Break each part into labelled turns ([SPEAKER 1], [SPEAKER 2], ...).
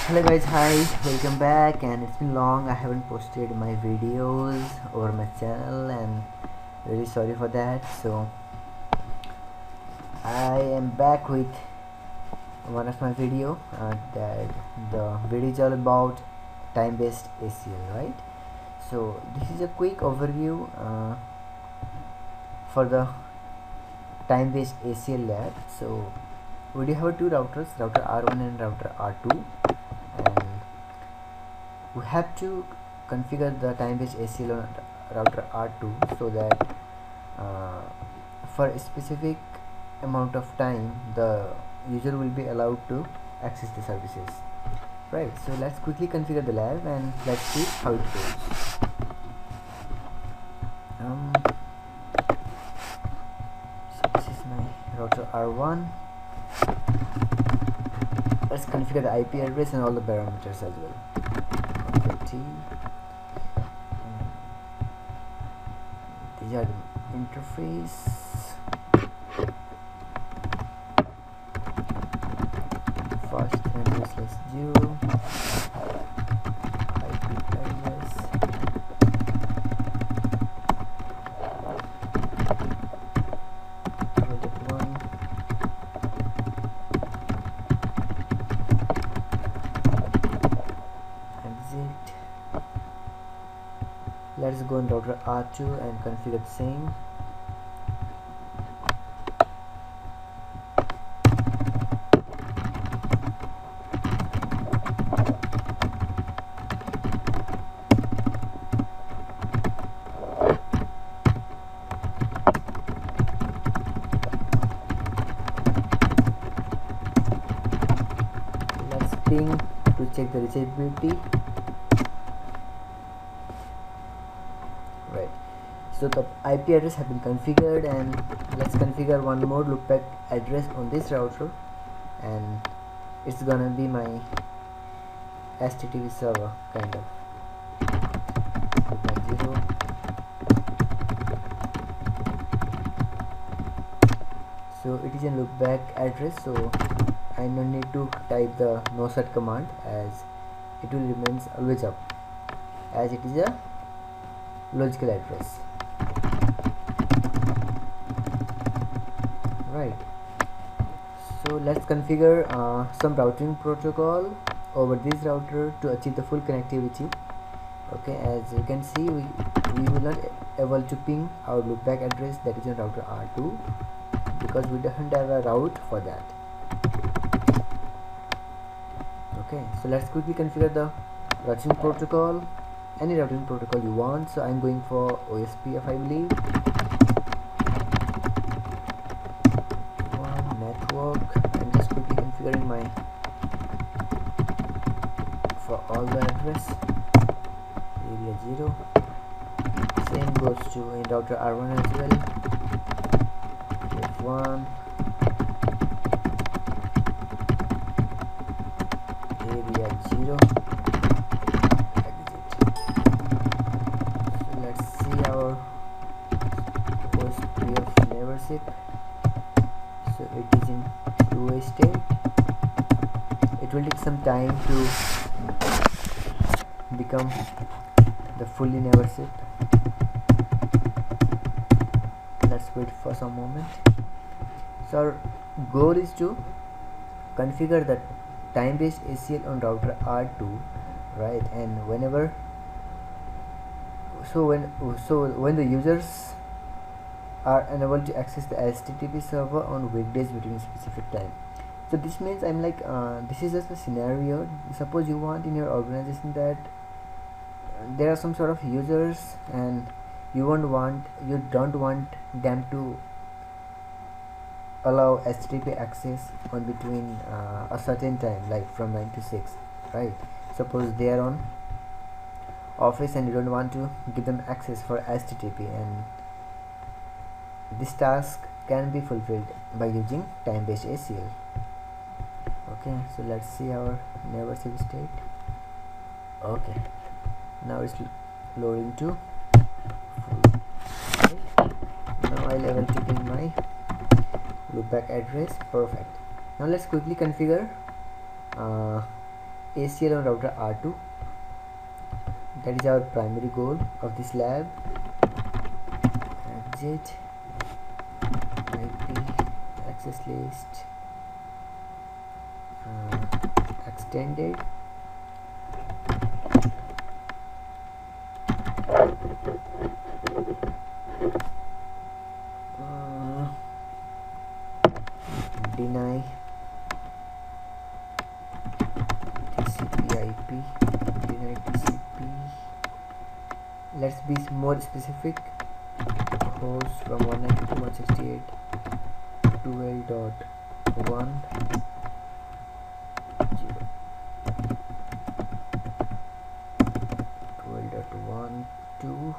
[SPEAKER 1] Hello guys, hi, welcome back. And it's been long, I haven't posted my videos over my channel and really sorry for that. So I am back with one of my video that the video is all about time-based ACL, right? So this is a quick overview for the time-based ACL lab. So we do have two routers, router R1 and router R2, and we have to configure the time-based ACL on router R2 so that for a specific amount of time the user will be allowed to access the services, right? So let's quickly configure the lab and let's see how it goes. So this is my router R1. Let's configure the IP address and all the parameters as well. These are the interface. Fast /0 IP address. One. Exit. Let's go on router R2 and configure the same. Let's ping to check the reachability. Right, so the IP address have been configured, and let's configure one more loopback address on this router, and it's gonna be my HTTP server kind of. Loopback 0. So it is a loopback address, so I no need to type the noset command, as it will remains always up, as it is a logical address, right? So let's configure some routing protocol over this router to achieve the full connectivity. Okay, as you can see, we will not able to ping our loopback address that is on router R2 because we don't have a route for that. Okay, so let's quickly configure the routing protocol, any routing protocol you want. So I'm going for OSPF, I believe. One network. I'm just quickly configuring my for all the address. Area 0. Same goes to in router R1 as well. F1. Area 0. Let's see our OSPF never zip. So it is in two-way state. It will take some time to become the fully never zip. Let's wait for some moment. So our goal is to configure the time-based ACL on router R2, right? And when the users are unable to access the HTTP server on weekdays between specific time. So this means I'm like this is just a scenario. Suppose you want in your organization that there are some sort of users and you don't want them to allow HTTP access on between a certain time, like from 9 to 6, right? Suppose they are on office and you don't want to give them access for HTTP, and this task can be fulfilled by using time-based ACL. Okay, so let's see our never zip state. Okay, now it's loading to full. Right. Now I'll able to ping my loopback address. Perfect. Now let's quickly configure ACL on router R2. That is our primary goal of this lab. Exit IP access list extended. Deny TCP IP, deny TCP. Let's be more specific. Host from 192.168.12.1 12.1 to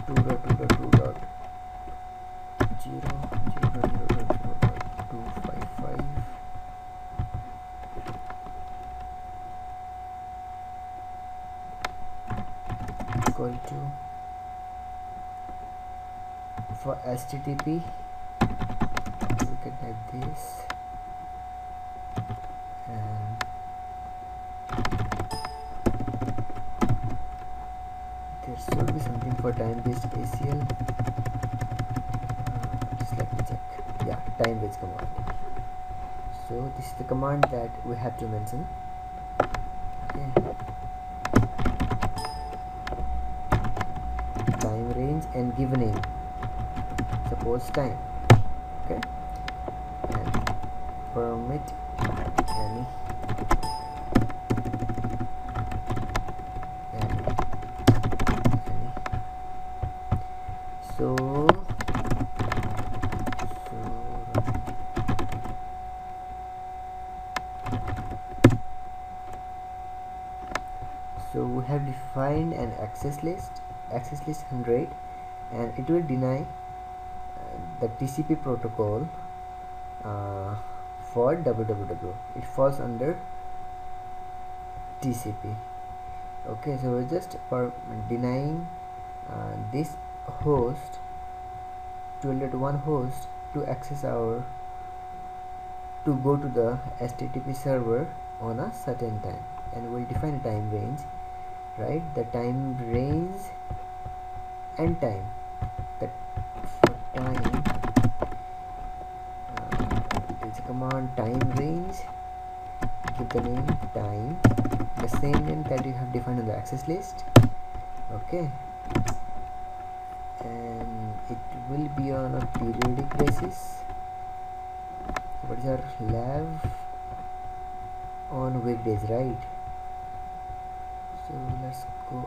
[SPEAKER 1] 2.2.2.0 0.0.255 equal to, for HTTP we can type this, and there should be something for time-based ACL. Just let me check. Yeah, time-based command. So this is the command that we have to mention. Okay. Time range and give a name. Suppose time. Okay. And permit any so we have defined an access list 100, and it will deny the TCP protocol for www. It falls under TCP. Okay, so we're just denying this host 12.1 host to access our to go to the HTTP server on a certain time, and we'll define a time range, right? The time range and time, that for time there's a command time range, give the name time, the same name that you have defined on the access list. Okay, and it will be on a periodic basis. What is our lab? On weekdays, right? So let's go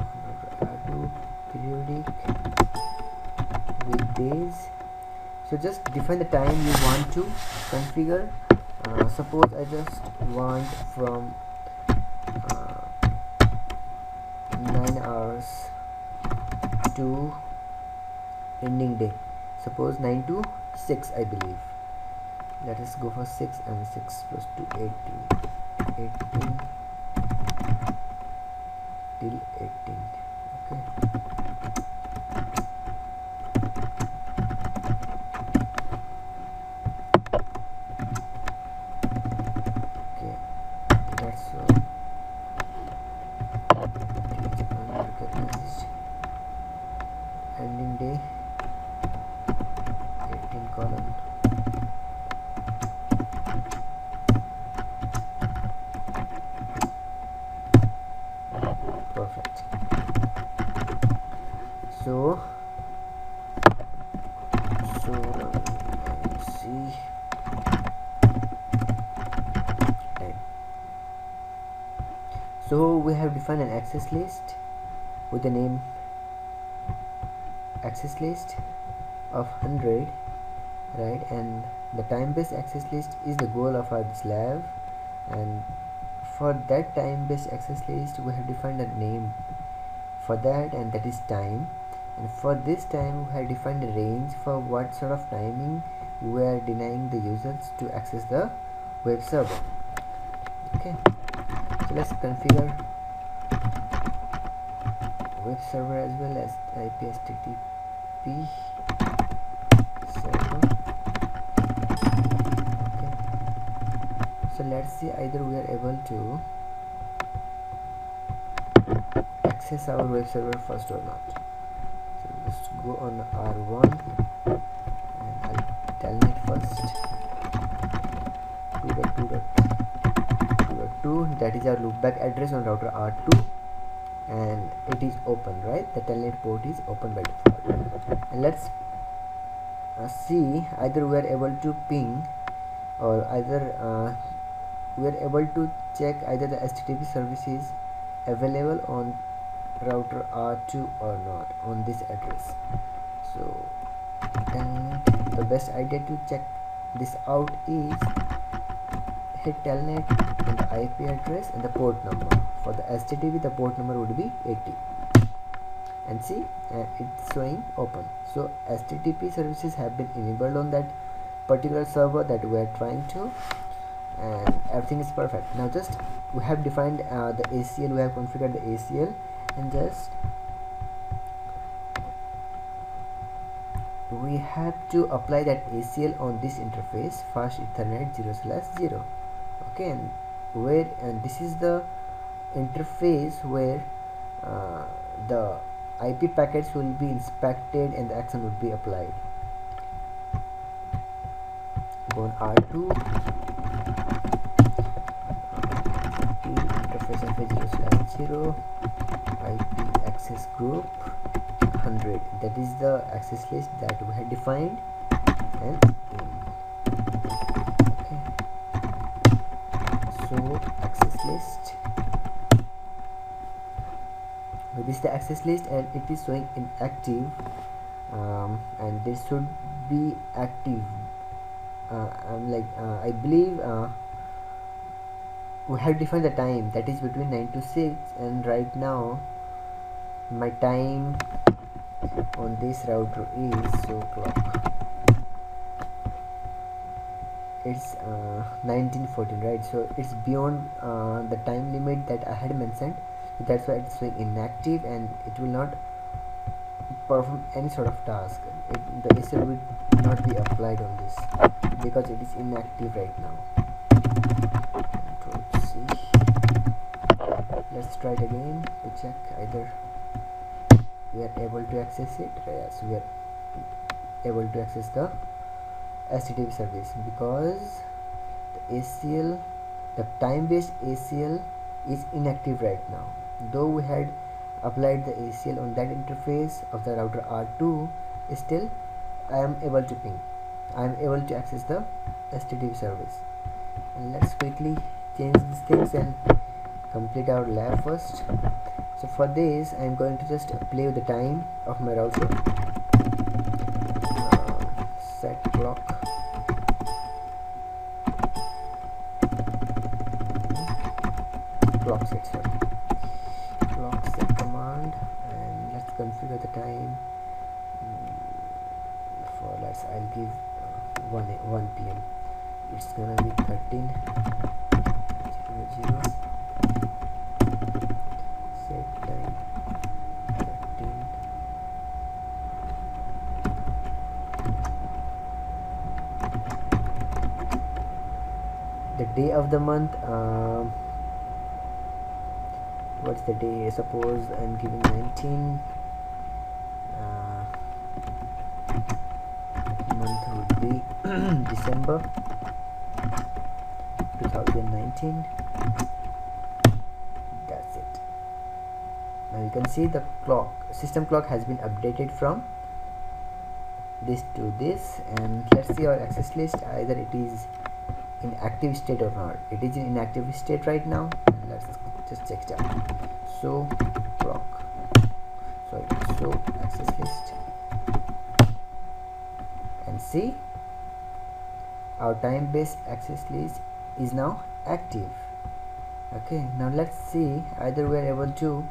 [SPEAKER 1] on periodic weekdays. So just define the time you want to configure. Suppose I just want from 9 hours to ending day. Suppose 9 to 6, I believe. Let us go for 6, and 6 plus 2, 18 till 18. Okay. Okay, that's all. It is unrecognized. Ending day 18 colon. Perfect. So let's see time. So we have defined an access list with the name access list of 100, right? And the time-based access list is the goal of our this lab, and for that time-based access list we have defined a name for that, and that is time. And for this time we have defined a range for what sort of timing we are denying the users to access the web server. Okay, so let's configure web server as well as IP HTTP server. Okay, So let's see either we are able to access our web server first or not. So just go on R1 and I'll telnet first 2.2.2.2, that is our loopback address on router R2, and it is open, right? The telnet port is open by default. And let's see either we are able to ping, or either we are able to check either the HTTP service is available on router R2 or not on this address. So then the best idea to check this out is hit telnet and the IP address and the port number. For the HTTP, the port number would be 80, and see it's showing open. So HTTP services have been enabled on that particular server that we are trying to, and everything is perfect. Now just we have defined the ACL, we have configured the ACL, and just we have to apply that ACL on this interface, fast Ethernet 0/0. Okay, and this is the interface where the IP packets will be inspected and the action would be applied. Go on R2, interface of 0/0, IP access group 100, that is the access list that we had defined, and okay, so access list, this is the access list, and it is showing inactive, and this should be active. I believe we have defined the time, that is between 9 to 6, and right now my time on this router is, so clock, it's 1914, right? So it's beyond the time limit that I had mentioned. That's why it's showing inactive, and it will not perform any sort of task. The ACL will not be applied on this because it is inactive right now. Control C. Let's try it again to check either we are able to access it. Yes, we are able to access the HTTP service, because the ACL, the time-based ACL is inactive right now. Though we had applied the ACL on that interface of the router R2, still I am able to ping, I am able to access the HTTP service. And let's quickly change these things and complete our lab first. So for this I am going to just play with the time of my router, set clock, clock set, sorry, clock set command, and let's configure the time for, I'll give 1 p.m. It's gonna be 13:00. Set time 13. The day of the month, what's the day? Suppose I'm giving 19, month would be December 2019. That's it. Now you can see the clock, system clock has been updated from this to this, and let's see our access list, either it is in active state or not. It is in inactive state right now, and let's just check it out. So clock, sorry, so access list, and see our time-based access list is now active. Okay, now let's see either we are able to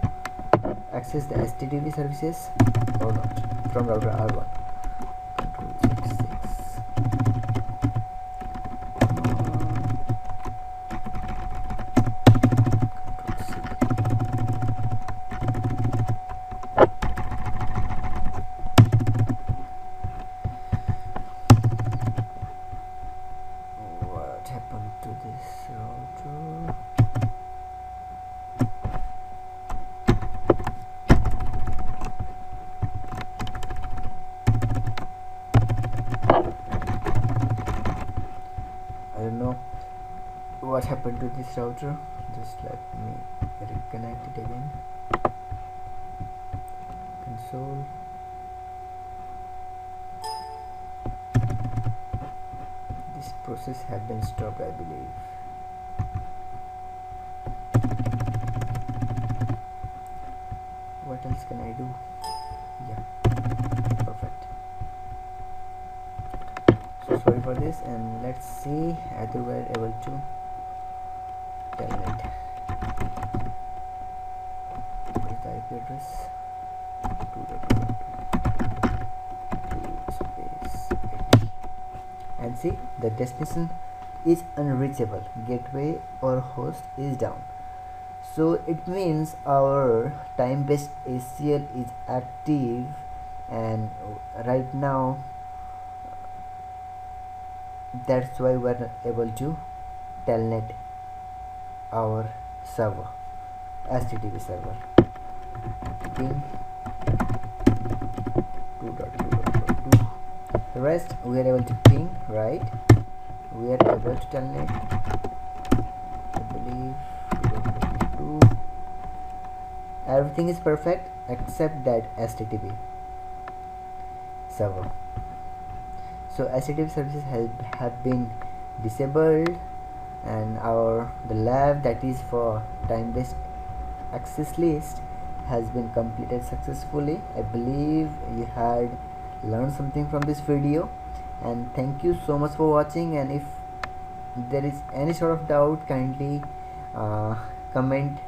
[SPEAKER 1] access the HTTP services or not from router R1. Control 6. What? what happened to this router? I don't know what happened to this router. Just let me reconnect it again. Console. This process had been stopped, I believe. What else can I do? Yeah, perfect. So sorry for this, and let's see whether we're able to telnet. What is the IP address? 2.2.2 space 80. And see, the destination is unreachable. Gateway or host is down. So it means our time-based ACL is active, and right now that's why we're not able to telnet our server, HTTP server. Ping 2.2.2. The rest we are able to ping, right? We are able to telnet, I believe. 2. Everything is perfect except that HTTP server. So HTTP services have been disabled, and the lab that is for time-based access list has been completed successfully. I believe you had learned something from this video, and thank you so much for watching. And if there is any sort of doubt, kindly comment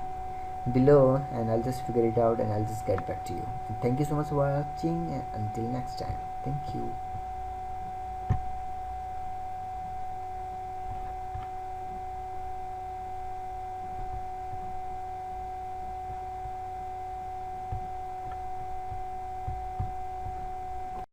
[SPEAKER 1] below, and I'll just figure it out and I'll just get back to you. And thank you so much for watching, and until next time, thank you.